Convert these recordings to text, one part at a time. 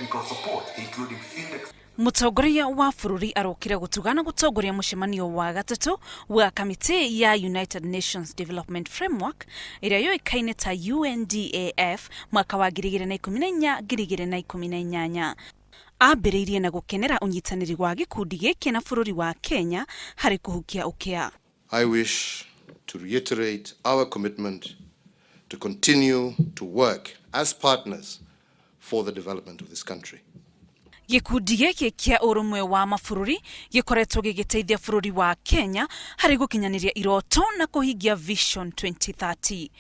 technical support, including field. Mutongoria wa bururi arokire gutugana gutongoria mucemanio wa gatatu wa kamiti ya United Nations Development Framework iria yoikaine ta UNDAF mwaka wa 2014-2018. Ambĩrĩirie na gukenera unyitanĩri wa gikundi gĩkĩ na bururi wa Kenya hari kuhukia ukea. I wish to reiterate our commitment to continue to work as partners for the development of this country. Gikundi gĩkĩ kĩa ũrũmwe wa mabũrũri gĩkoretwo gĩgĩteithia bũrũri wa Kenya harĩ gũkinyaniria iroto na kũhingia Vision 2030.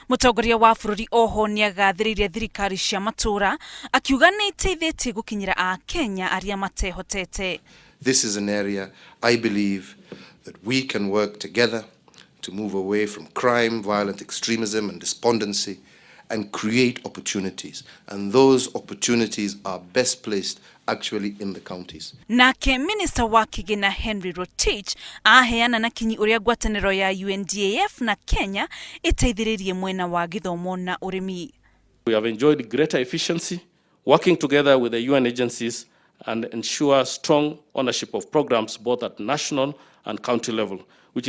Mũtongoria wa bũrũri oho nĩagathĩrĩirie thirikari cia matũra akiuga nĩ iteithĩtie gũkinyĩra a Kenya arĩa matehotete. This is an area I believe that we can work together to move away from crime, violent extremism and despondency and create opportunities, and those opportunities are best placed actually in the counties. Nake Minister wa Kigina Henry Rotich aheana na kinyi uria ngwatanĩro ya UNDAF na Kenya iteithĩrĩrie mwena wa gĩthomo na ũrĩmi. We have enjoyed greater efficiency working together with the UN agencies and ensure strong ownership of programs both at national and county level, which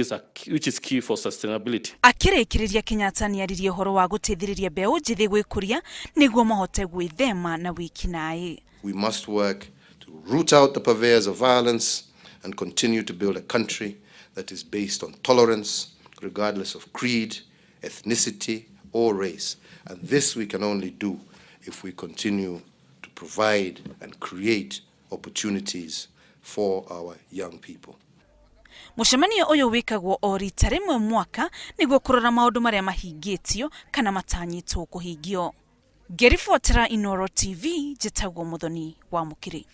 is key for sustainability. Akĩrĩkĩrĩria Kenyatta nĩaririe ũhoro wa gũteithĩrĩria mbeũ njĩthĩ gwĩkũria nĩguo mahote gwĩthema na wĩkinaĩ. We must work to root out the purveyors of violence and continue to build a country that is based on tolerance, regardless of creed, ethnicity, or race. And this we can only do if we continue to provide and create opportunities for our young people. Mucemanio ũyũ wĩkagwo o rita rĩmwe mwaka nĩguo kũrora maũndũ marĩa mahingĩtio kana matanyĩtwo kũhingio. Ngĩribotera Inooro TV, njĩtagwo Muthoni wa Mũkiri.